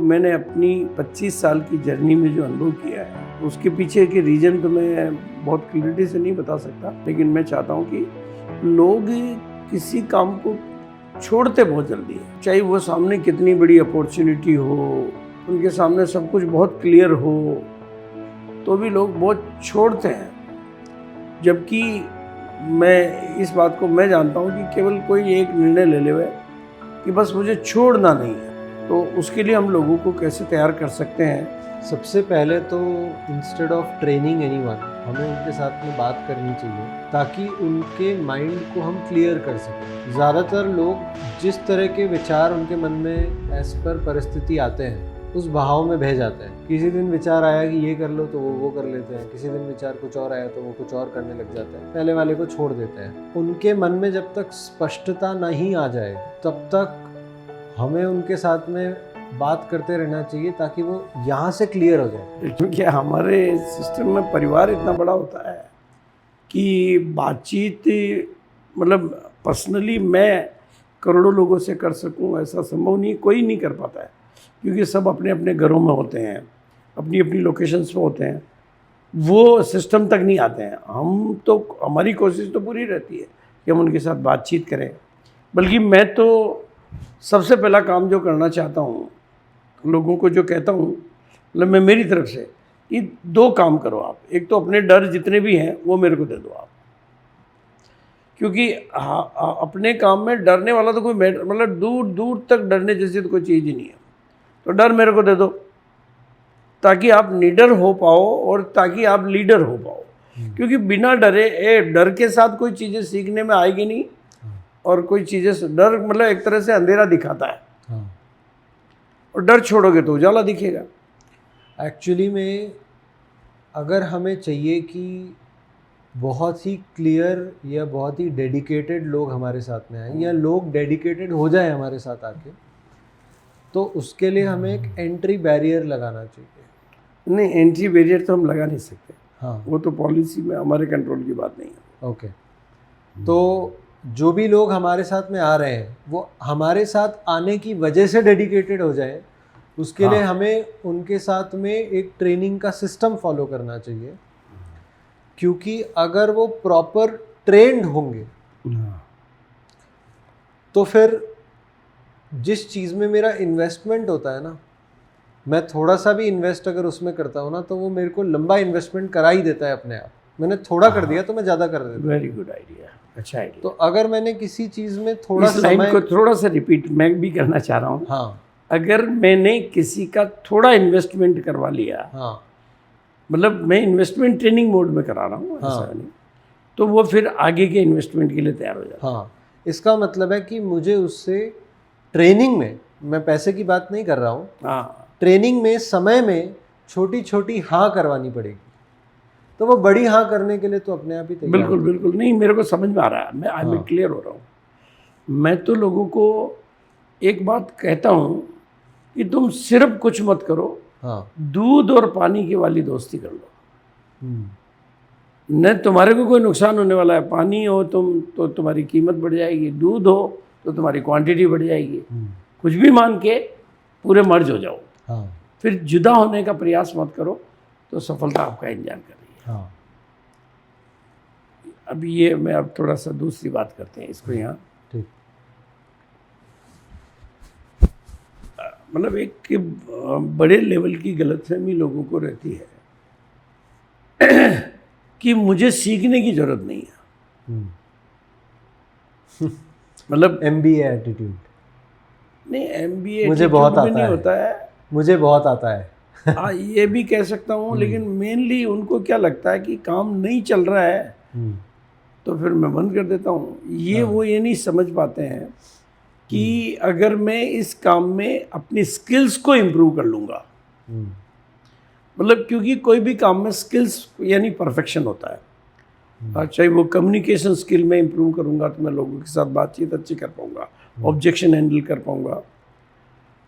मैंने अपनी 25 साल की जर्नी में जो अनुभव किया है उसके पीछे के रीज़न तो मैं बहुत क्लियरिटी से नहीं बता सकता, लेकिन मैं चाहता हूँ कि लोग किसी काम को छोड़ते बहुत जल्दी है, चाहे वो सामने कितनी बड़ी अपॉर्चुनिटी हो, उनके सामने सब कुछ बहुत क्लियर हो, तो भी लोग बहुत छोड़ते हैं। जबकि मैं इस बात को मैं जानता हूँ कि केवल कोई एक निर्णय ले ले कि बस मुझे छोड़ना नहीं है, तो उसके लिए हम लोगों को कैसे तैयार कर सकते हैं। सबसे पहले तो इंस्टेड ऑफ ट्रेनिंग एनीवन, हमें उनके साथ में बात करनी चाहिए ताकि उनके माइंड को हम क्लियर कर सकें। ज़्यादातर लोग जिस तरह के विचार उनके मन में एज पर परिस्थिति आते हैं उस बहाव में बह जाते हैं। किसी दिन विचार आया कि ये कर लो तो वो कर लेते हैं, किसी दिन विचार कुछ और आया तो वो कुछ और करने लग जाते हैं, पहले वाले को छोड़ देते हैं। उनके मन में जब तक स्पष्टता नहीं आ जाए तब तक हमें उनके साथ में बात करते रहना चाहिए ताकि वो यहाँ से क्लियर हो जाए। क्योंकि हमारे सिस्टम में परिवार इतना बड़ा होता है कि बातचीत मतलब पर्सनली मैं करोड़ों लोगों से कर सकूं ऐसा संभव नहीं, कोई नहीं कर पाता है, क्योंकि सब अपने अपने घरों में होते हैं, अपनी अपनी लोकेशंस पे होते हैं, वो सिस्टम तक नहीं आते हैं। हम तो हमारी कोशिश तो पूरी रहती है कि हम उनके साथ बातचीत करें। बल्कि मैं तो सबसे पहला काम जो करना चाहता हूँ, लोगों को जो कहता हूँ, मतलब मैं मेरी तरफ से कि 2 काम करो आप। एक तो अपने डर जितने भी हैं वो मेरे को दे दो आप, क्योंकि अपने काम में डरने वाला तो कोई मतलब दूर दूर तक डरने जैसी तो कोई चीज़ ही नहीं है। तो डर मेरे को दे दो ताकि आप निडर हो पाओ और ताकि आप लीडर हो पाओ, क्योंकि बिना डर के साथ कोई चीज़ें सीखने में आएगी नहीं। और कोई चीज़ें डर मतलब एक तरह से अंधेरा दिखाता है, और डर छोड़ोगे तो उजाला दिखेगा। एक्चुअली में अगर हमें चाहिए कि बहुत ही क्लियर या बहुत ही डेडिकेटेड लोग हमारे साथ में आए या लोग डेडिकेटेड हो जाए हमारे साथ आके, तो उसके लिए हमें एक एंट्री बैरियर लगाना चाहिए। नहीं, एंट्री बैरियर तो हम लगा नहीं सकते। हाँ, वो तो पॉलिसी में हमारे कंट्रोल की बात नहीं है। ओके। तो जो भी लोग हमारे साथ में आ रहे हैं वो हमारे साथ आने की वजह से डेडिकेटेड हो जाए, उसके लिए हमें उनके साथ में एक ट्रेनिंग का सिस्टम फॉलो करना चाहिए। क्योंकि अगर वो प्रॉपर ट्रेंड होंगे तो फिर जिस चीज़ में मेरा इन्वेस्टमेंट होता है ना, मैं थोड़ा सा भी इन्वेस्ट अगर उसमें करता हूँ ना तो वो मेरे को लंबा इन्वेस्टमेंट करा ही देता है अपने आप। मैंने थोड़ा कर दिया तो मैं ज़्यादा कर देता हूँ। वेरी गुड आइडिया, अच्छा आइडिया। तो अगर मैंने किसी चीज़ में थोड़ा इस लाइन को थोड़ा सा रिपीट मैं भी करना चाह रहा हूँ। हाँ, अगर मैंने किसी का थोड़ा इन्वेस्टमेंट करवा लिया, हाँ, मतलब मैं इन्वेस्टमेंट ट्रेनिंग मोड में करा रहा हूँ, ऐसा नहीं, तो वो फिर आगे के इन्वेस्टमेंट के लिए तैयार हो जाता है। हाँ, इसका मतलब है कि मुझे उससे ट्रेनिंग में, मैं पैसे की बात नहीं कर रहा हूँ, हाँ, ट्रेनिंग में समय में छोटी छोटी हाँ करवानी पड़ेगी, तो वो बड़ी हाँ करने के लिए तो अपने आप ही तैयार। बिल्कुल बिल्कुल, नहीं मेरे को समझ में आ रहा है, मैं क्लियर हो रहा हूँ। मैं तो लोगों को एक बात कहता हूँ कि तुम सिर्फ कुछ मत करो, हाँ, दूध और पानी की वाली दोस्ती कर लो। न तुम्हारे को कोई नुकसान होने वाला है, पानी हो तुम तो तुम्हारी कीमत बढ़ जाएगी, दूध हो तो तुम्हारी क्वांटिटी बढ़ जाएगी। कुछ भी मान के पूरे मर्ज हो जाओ। हाँ, फिर जुदा होने का प्रयास मत करो, तो सफलता आपका इंतजार कर रही है। हाँ, अब ये मैं अब थोड़ा सा दूसरी बात करते हैं इसको यहाँ। ठीक। मतलब एक बड़े लेवल की गलतफहमी लोगों को रहती है कि मुझे सीखने की जरूरत नहीं है। मतलब MBA एटीट्यूड। नहीं, MBA मुझे बहुत आता नहीं है, होता है, मुझे बहुत आता है। हाँ ये भी कह सकता हूँ, लेकिन मेनली उनको क्या लगता है कि काम नहीं चल रहा है तो फिर मैं बंद कर देता हूँ। वो ये नहीं समझ पाते हैं कि अगर मैं इस काम में अपनी स्किल्स को इम्प्रूव कर लूँगा, मतलब क्योंकि कोई भी काम में स्किल्स यानी परफेक्शन होता है। चाहे वो कम्युनिकेशन स्किल में इम्प्रूव करूँगा तो मैं लोगों के साथ बातचीत अच्छी कर पाऊँगा, ऑब्जेक्शन हैंडल कर पाऊँगा।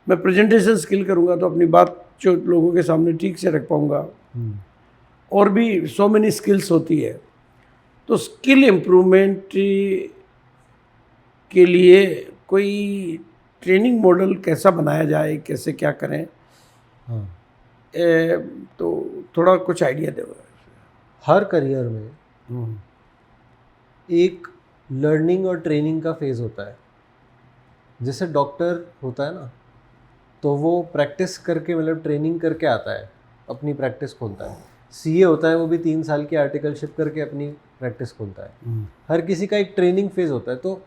मैं प्रेजेंटेशन स्किल करूँगा तो अपनी बात जो लोगों के सामने ठीक से रख पाऊँगा। और भी सो मेनी स्किल्स होती है। तो स्किल इम्प्रूवमेंट के लिए कोई ट्रेनिंग मॉडल कैसा बनाया जाए, कैसे क्या करें, हाँ। तो थोड़ा कुछ आइडिया दो। हर करियर में एक लर्निंग और ट्रेनिंग का फेज़ होता है। जैसे डॉक्टर होता है ना, तो वो प्रैक्टिस करके मतलब ट्रेनिंग करके आता है, अपनी प्रैक्टिस खोलता है। सीए होता है, वो भी 3 साल की आर्टिकलशिप करके अपनी प्रैक्टिस खोलता है। हर किसी का एक ट्रेनिंग फेज़ होता है। तो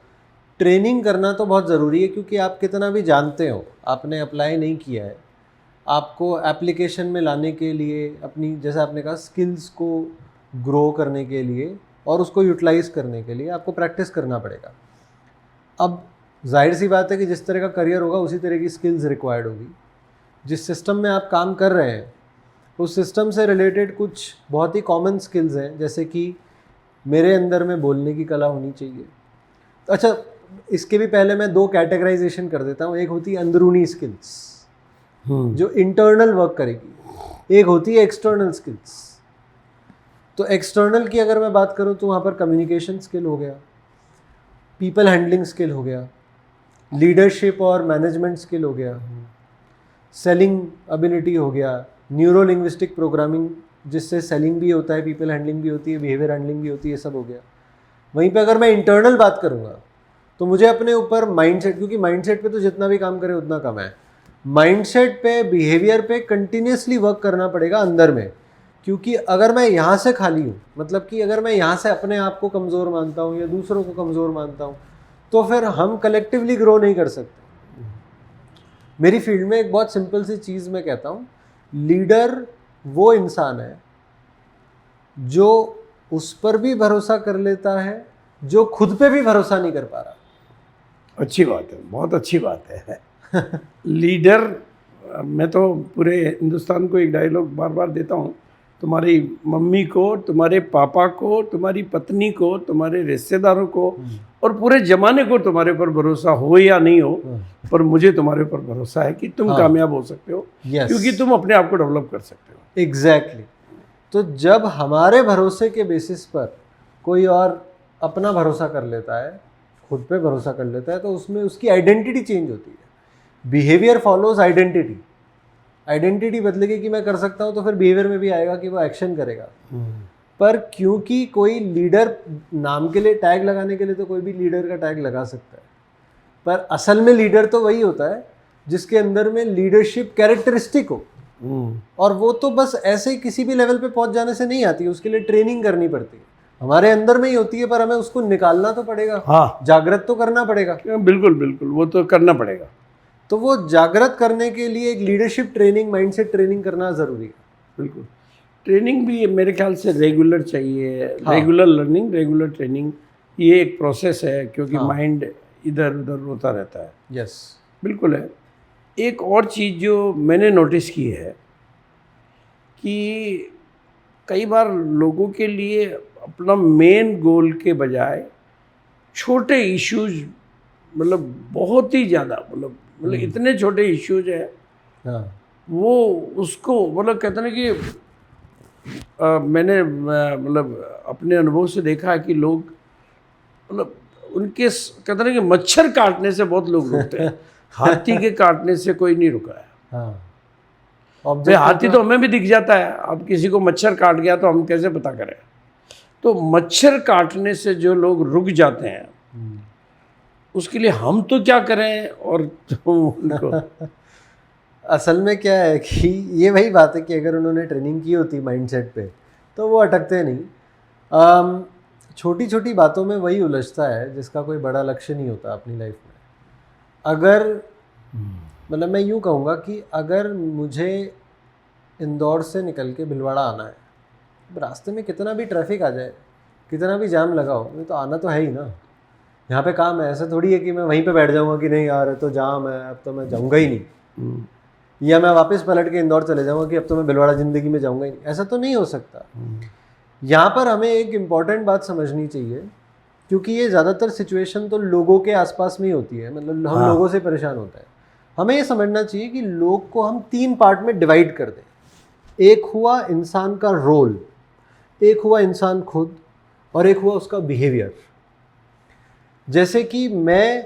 ट्रेनिंग करना तो बहुत ज़रूरी है, क्योंकि आप कितना भी जानते हो, आपने अप्लाई नहीं किया है, आपको एप्लीकेशन में लाने के लिए अपनी, जैसे आपने कहा, स्किल्स को ग्रो करने के लिए और उसको यूटिलाइज़ करने के लिए आपको प्रैक्टिस करना पड़ेगा। अब जाहिर सी बात है कि जिस तरह का करियर होगा उसी तरह की स्किल्स रिक्वायर्ड होगी। जिस सिस्टम में आप काम कर रहे हैं उस सिस्टम से रिलेटेड कुछ बहुत ही कॉमन स्किल्स हैं, जैसे कि मेरे अंदर में बोलने की कला होनी चाहिए। अच्छा, इसके भी पहले मैं 2 कैटेगराइजेशन कर देता हूँ। एक होती है अंदरूनी स्किल्स जो इंटरनल वर्क करेगी, एक होती है एक्सटर्नल स्किल्स। तो एक्सटर्नल की अगर मैं बात करूँ तो वहाँ पर कम्युनिकेशन स्किल हो गया, पीपल हैंडलिंग स्किल हो गया, लीडरशिप और मैनेजमेंट स्किल हो गया, सेलिंग एबिलिटी हो गया, न्यूरो लिंग्विस्टिक प्रोग्रामिंग जिससे सेलिंग भी होता है, पीपल हैंडलिंग भी होती है, बिहेवियर हैंडलिंग भी होती है, ये सब हो गया। वहीं पे अगर मैं इंटरनल बात करूँगा तो मुझे अपने ऊपर माइंडसेट, क्योंकि माइंडसेट पे तो जितना भी काम करे उतना कम है, माइंडसेट पे, बिहेवियर पे कंटिन्यूसली वर्क करना पड़ेगा अंदर में। क्योंकि अगर मैं यहाँ से खाली हूँ, मतलब कि अगर मैं यहाँ से अपने आप को कमज़ोर मानता हूँ या दूसरों को कमज़ोर मानता हूँ, तो फिर हम कलेक्टिवली ग्रो नहीं कर सकते। मेरी फील्ड में एक बहुत सिंपल सी चीज़ मैं कहता हूँ, लीडर वो इंसान है जो उस पर भी भरोसा कर लेता है जो खुद पे भी भरोसा नहीं कर पा रहा। अच्छी बात है, बहुत अच्छी बात है। लीडर, मैं तो पूरे हिंदुस्तान को एक डायलॉग बार बार देता हूँ, तुम्हारी मम्मी को, तुम्हारे पापा को, तुम्हारी पत्नी को, तुम्हारे रिश्तेदारों को और पूरे जमाने को तुम्हारे पर भरोसा हो या नहीं हो, पर मुझे तुम्हारे ऊपर भरोसा है कि तुम कामयाब हो सकते हो, क्योंकि तुम अपने आप को डेवलप कर सकते हो। एग्जैक्टली। तो जब हमारे भरोसे के बेसिस पर कोई और अपना भरोसा कर लेता है, खुद पे भरोसा कर लेता है, तो उसमें उसकी आइडेंटिटी चेंज होती है। Behaviour follows identity. आइडेंटिटी बदलेगी कि मैं कर सकता हूँ, तो फिर बिहेवियर में भी आएगा कि वो एक्शन करेगा। पर क्योंकि कोई लीडर, नाम के लिए टैग लगाने के लिए तो कोई भी लीडर का टैग लगा सकता है, पर असल में लीडर तो वही होता है जिसके अंदर में लीडरशिप कैरेक्टरिस्टिक हो। और वो तो बस ऐसे ही किसी भी लेवल पे पहुंच जाने से नहीं आती, उसके लिए ट्रेनिंग करनी पड़ती है, हमारे अंदर में ही होती है, पर हमें उसको निकालना तो पड़ेगा। हाँ, जागृत तो करना पड़ेगा। बिल्कुल बिल्कुल, वो तो करना पड़ेगा। तो वो जागृत करने के लिए एक लीडरशिप ट्रेनिंग, माइंडसेट ट्रेनिंग करना ज़रूरी है। बिल्कुल, ट्रेनिंग भी मेरे ख्याल से रेगुलर चाहिए। रेगुलर लर्निंग, रेगुलर ट्रेनिंग, ये एक प्रोसेस है, क्योंकि माइंड इधर उधर होता रहता है। यस, बिल्कुल है। एक और चीज़ जो मैंने नोटिस की है कि कई बार लोगों के लिए अपना मेन गोल के बजाय छोटे इश्यूज, मतलब बहुत ही ज़्यादा, मतलब इतने छोटे इश्यूज हैं, वो उसको मतलब कहते हैं कि मैंने मतलब अपने अनुभव से देखा है कि लोग, मतलब उनके कहते हैं कि मच्छर काटने से बहुत लोग रुकते हैं, हाथी के काटने से कोई नहीं रुका है। भाई हाथी तो हमें भी दिख जाता है, अब किसी को मच्छर काट गया तो हम कैसे पता करें। तो मच्छर काटने से जो लोग रुक जाते हैं, उसके लिए हम तो क्या करें, और तो उनको असल में क्या है कि ये वही बात है कि अगर उन्होंने ट्रेनिंग की होती माइंडसेट पे तो वो अटकते नहीं। छोटी छोटी बातों में वही उलझता है जिसका कोई बड़ा लक्ष्य नहीं होता अपनी लाइफ में। अगर मतलब मैं यूँ कहूँगा कि अगर मुझे इंदौर से निकल के भिलवाड़ा आना है, रास्ते में कितना भी ट्रैफिक आ जाए, कितना भी जाम लगा हो, मुझे तो आना तो है ही ना। यहाँ पे काम है, ऐसा थोड़ी है कि मैं वहीं पे बैठ जाऊँगा कि नहीं यार तो जाम है, अब तो मैं जाऊँगा ही नहीं, या मैं वापस पलट के इंदौर चले जाऊँगा कि अब तो मैं भिलवाड़ा ज़िंदगी में जाऊँगा ही नहीं। ऐसा तो नहीं हो सकता। यहाँ पर हमें एक इम्पॉर्टेंट बात समझनी चाहिए, क्योंकि ये ज़्यादातर सिचुएशन तो लोगों के आसपास में ही होती है, मतलब हम लोगों से परेशान होता है। हमें ये समझना चाहिए कि लोग को हम 3 पार्ट में डिवाइड कर दें। एक हुआ इंसान का रोल, एक हुआ इंसान खुद, और एक हुआ उसका बिहेवियर। जैसे कि मैं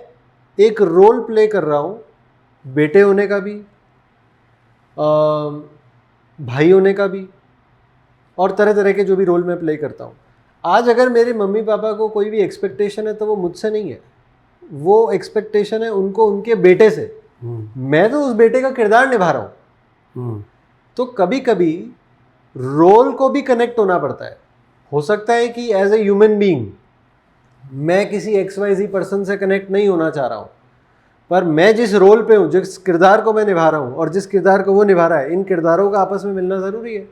एक रोल प्ले कर रहा हूँ बेटे होने का भी, भाई होने का भी, और तरह तरह के जो भी रोल मैं प्ले करता हूँ। आज अगर मेरे मम्मी पापा को कोई भी एक्सपेक्टेशन है तो वो मुझसे नहीं है, वो एक्सपेक्टेशन है उनको उनके बेटे से। मैं तो उस बेटे का किरदार निभा रहा हूँ। तो कभी कभी रोल को भी कनेक्ट होना पड़ता है। हो सकता है कि एज ए ह्यूमन बीइंग मैं किसी XYZ पर्सन से कनेक्ट नहीं होना चाह रहा हूँ, पर मैं जिस रोल पे हूँ, जिस किरदार को मैं निभा रहा हूँ और जिस किरदार को वो निभा रहा है, इन किरदारों का आपस में मिलना ज़रूरी है।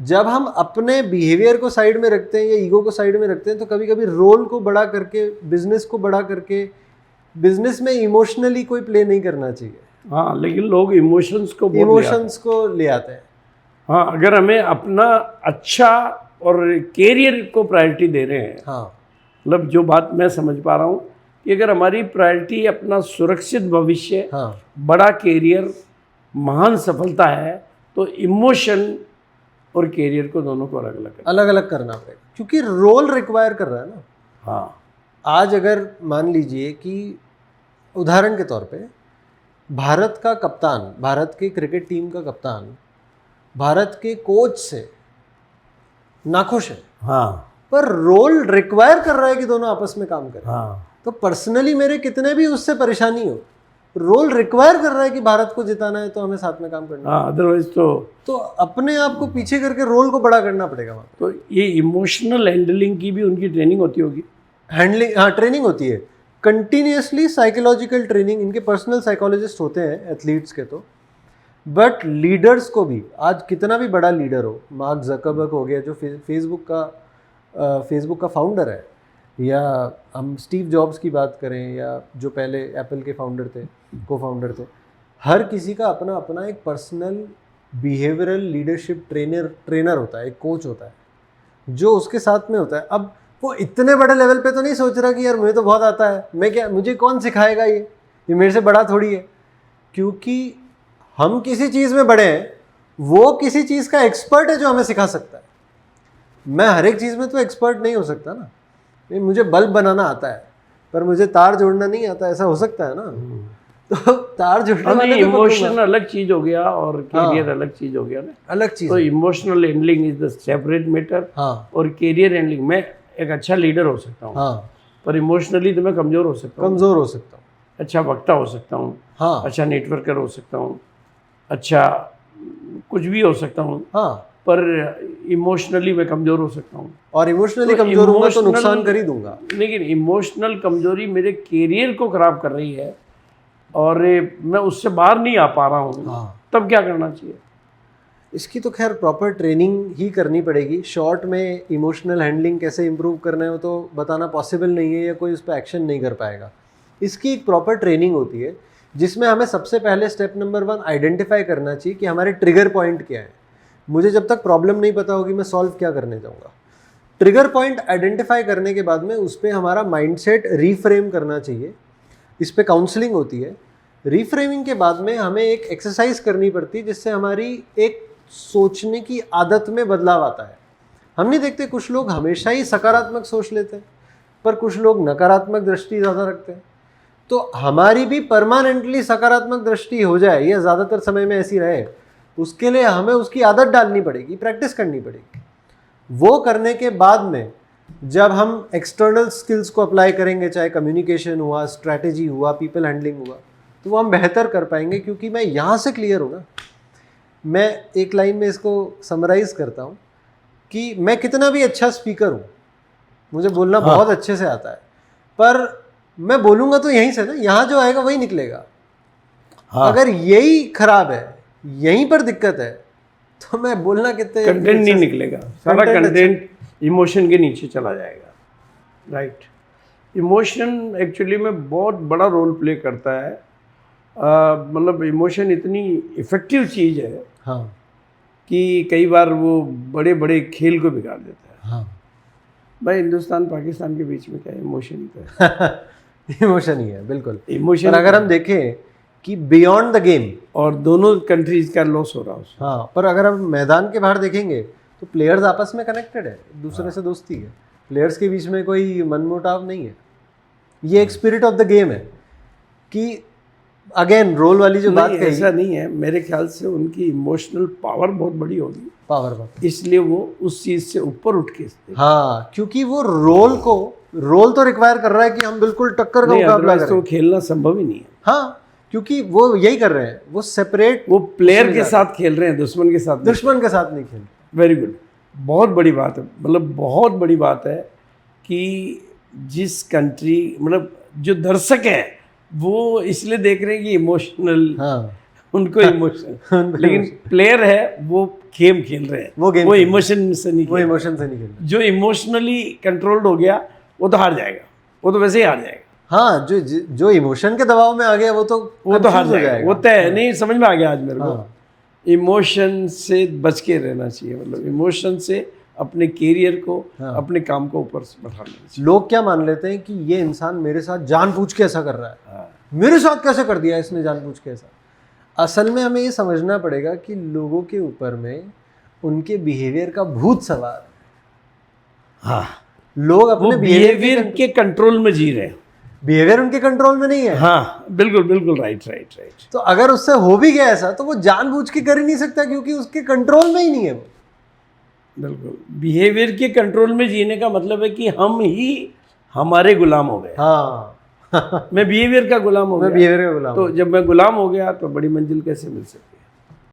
जब हम अपने बिहेवियर को साइड में रखते हैं या ईगो को साइड में रखते हैं तो कभी कभी रोल को बड़ा करके, बिजनेस को बड़ा करके, बिजनेस में इमोशनली कोई प्ले नहीं करना चाहिए। हाँ, लेकिन लोग इमोशंस को ले आते हैं। हाँ, अगर हमें अपना अच्छा और कैरियर को प्रायोरिटी दे रहे हैं, हाँ, मतलब जो बात मैं समझ पा रहा हूँ कि अगर हमारी प्रायोरिटी अपना सुरक्षित भविष्य, हाँ, बड़ा कैरियर, महान सफलता है, तो इमोशन और कैरियर को दोनों को अलग अलग करना पड़ेगा, क्योंकि रोल रिक्वायर कर रहा है ना। हाँ, आज अगर मान लीजिए कि उदाहरण के तौर पे भारत का कप्तान, भारत के क्रिकेट टीम का कप्तान भारत के कोच से नाखुश है, हाँ, पर रोल रिक्वायर कर रहा है कि दोनों आपस में काम करें। हाँ, तो पर्सनली मेरे कितने भी उससे परेशानी हो, रोल रिक्वायर कर रहा है कि भारत को जिताना है तो हमें साथ में काम करना है। हाँ, अदरवाइज तो अपने आप को पीछे करके रोल को बड़ा करना पड़ेगा वहाँ। तो ये इमोशनल हैंडलिंग की भी उनकी ट्रेनिंग होती होगी। हैंडलिंग, हाँ, ट्रेनिंग होती है कंटिन्यूसली, साइकोलॉजिकल ट्रेनिंग। इनके पर्सनल साइकोलॉजिस्ट होते हैं एथलीट्स के तो, बट लीडर्स को भी, आज कितना भी बड़ा लीडर हो, मार्क ज़करबर्ग हो गया जो फेसबुक का फाउंडर है, या हम स्टीव जॉब्स की बात करें, या जो पहले एप्पल के फाउंडर थे, को फाउंडर थे, हर किसी का अपना अपना एक पर्सनल बिहेवियरल लीडरशिप ट्रेनर होता है, एक कोच होता है जो उसके साथ में होता है। अब वो इतने बड़े लेवल पे तो नहीं सोच रहा कि यार मुझे तो बहुत आता है, मैं क्या, मुझे कौन सिखाएगा, ये मेरे से बड़ा थोड़ी है। क्योंकि हम किसी चीज़ में बड़े हैं, वो किसी चीज़ का एक्सपर्ट है जो हमें सिखा सकता है। मैं हर एक चीज़ में तो एक्सपर्ट नहीं हो सकता ना। मुझे बल्ब बनाना आता है पर मुझे तार जोड़ना नहीं आता, ऐसा हो सकता है ना। तो तार जोड़ने वाले को इमोशन अलग चीज हो गया और कैरियर अलग चीज हो गया ना, अलग चीज। तो emotional handling is the separate matter. हाँ, और कैरियर हैंडलिंग, मैं एक अच्छा लीडर हो सकता हूँ, हाँ, पर इमोशनली तो मैं कमजोर हो सकता हूँ, अच्छा वक्ता हो सकता हूँ, हाँ, अच्छा नेटवर्कर हो सकता हूँ, अच्छा कुछ भी हो सकता हूँ, हाँ, पर इमोशनली मैं कमज़ोर हो सकता हूँ। और इमोशनली कमज़ोर होगा तो नुकसान कर ही दूंगा। लेकिन इमोशनल कमज़ोरी मेरे कैरियर को ख़राब कर रही है और मैं उससे बाहर नहीं आ पा रहा हूँ। हाँ, तब क्या करना चाहिए? इसकी तो खैर प्रॉपर ट्रेनिंग ही करनी पड़ेगी। शॉर्ट में इमोशनल हैंडलिंग कैसे इम्प्रूव करना है वो तो बताना पॉसिबल नहीं है, या कोई उस पर एक्शन नहीं कर पाएगा। इसकी एक प्रॉपर ट्रेनिंग होती है जिसमें हमें सबसे पहले स्टेप नंबर 1 आइडेंटिफाई करना चाहिए कि हमारे ट्रिगर पॉइंट क्या है। मुझे जब तक प्रॉब्लम नहीं पता होगी मैं सॉल्व क्या करने जाऊँगा। ट्रिगर पॉइंट आइडेंटिफाई करने के बाद में उस पर हमारा माइंडसेट रीफ्रेम करना चाहिए। इस पर काउंसलिंग होती है। रीफ्रेमिंग के बाद में हमें एक एक्सरसाइज करनी पड़ती है जिससे हमारी एक सोचने की आदत में बदलाव आता है। हम नहीं देखते, कुछ लोग हमेशा ही सकारात्मक सोच लेते हैं पर कुछ लोग नकारात्मक दृष्टि ज़्यादा रखते हैं। तो हमारी भी परमानेंटली सकारात्मक दृष्टि हो जाए या ज़्यादातर समय में ऐसी रहे, उसके लिए हमें उसकी आदत डालनी पड़ेगी, प्रैक्टिस करनी पड़ेगी। वो करने के बाद में जब हम एक्सटर्नल स्किल्स को अप्लाई करेंगे, चाहे कम्युनिकेशन हुआ, स्ट्रैटेजी हुआ, पीपल हैंडलिंग हुआ, तो वो हम बेहतर कर पाएंगे। क्योंकि मैं यहाँ से क्लियर हूँ ना, मैं एक लाइन में इसको समराइज़ करता हूँ कि मैं कितना भी अच्छा स्पीकर हूँ, मुझे बोलना बहुत अच्छे से आता है, पर मैं बोलूँगा तो यहीं से ना, यहाँ जो आएगा वही निकलेगा। अगर यही खराब है, यहीं पर दिक्कत है, तो मैं बोलना कितने कंटेंट नहीं निकलेगा, सारा कंटेंट इमोशन के नीचे चला जाएगा। राइट, इमोशन एक्चुअली में बहुत बड़ा रोल प्ले करता है। मतलब इमोशन इतनी इफ़ेक्टिव चीज़ है हाँ, कि कई बार वो बड़े बड़े खेल को बिगाड़ देता है। हाँ, भाई हिंदुस्तान पाकिस्तान के बीच में क्या इमोशन ही तो है। इमोशन ही है, बिल्कुल इमोशन। पर अगर हम देखें कि बियॉन्ड द गेम, और दोनों कंट्रीज का लॉस हो रहा है। हाँ, पर अगर हम मैदान के बाहर देखेंगे तो प्लेयर्स आपस में कनेक्टेड है, दूसरे से दोस्ती है, प्लेयर्स के बीच में कोई मनमुटाव नहीं है। ये एक स्पिरिट ऑफ द गेम है कि अगेन रोल वाली जो बात नहीं, कही, ऐसा नहीं है, मेरे ख्याल से उनकी इमोशनल पावर बहुत बड़ी होगी, पावर इसलिए वो उस चीज़ से ऊपर उठ के हाँ, क्योंकि वो रोल तो रिक्वायर कर रहा है कि हम बिल्कुल टक्कर का नहीं, मुकाबला otherwise तो करें। खेलना संभव ही नहीं है। हाँ, क्योंकि वो यही कर रहे हैं, वो सेपरेट, वो प्लेयर के साथ खेल रहे हैं, दुश्मन के साथ नहीं। दुश्मन के साथ नहीं खेल रहे। वेरी गुड, बहुत बड़ी बात है, मतलब बहुत बड़ी बात है कि जिस कंट्री, मतलब जो दर्शक है वो इसलिए देख रहे हैं कि इमोशनल, हाँ, उनको इमोशन, लेकिन प्लेयर है वो गेम खेल रहे हैं, वो इमोशन से नहीं, वो इमोशन से नहीं खेल रहे। जो इमोशनली कंट्रोल्ड हो गया वो तो हार जाएगा, वो तो वैसे ही हार जाएगा, हाँ, जो इमोशन के दबाव में आ गया वो तो हार जाएगा, वो तय नहीं। समझ में आ गया आज मेरे को। हाँ। इमोशन से बच के रहना चाहिए, मतलब इमोशन से अपने कैरियर को, अपने काम को ऊपर बढ़ाना चाहिए। लोग क्या मान लेते हैं कि ये इंसान मेरे साथ जानबूझ के ऐसा कर रहा है, मेरे साथ कैसे कर दिया इसने जानबूझ के ऐसा। असल में हमें ये समझना पड़ेगा कि लोगों के ऊपर में उनके बिहेवियर का भूत सवार है। हाँ, लोग अपने बिहेवियर के कंट्रोल में जी रहे हैं, बिहेवियर उनके कंट्रोल में नहीं है। हाँ, बिल्कुल बिल्कुल, राइट राइट राइट। तो अगर उससे हो भी गया ऐसा तो वो जानबूझ के कर ही नहीं सकता, क्योंकि उसके कंट्रोल में ही नहीं है वो। बिल्कुल, बिहेवियर के कंट्रोल में जीने का मतलब है कि हम ही हमारे गुलाम हो गए। हाँ मैं बिहेवियर का गुलाम हो मैं गया, बिहेवियर का गुलाम तो जब मैं गुलाम हो गया तो बड़ी मंजिल कैसे मिल सकती है।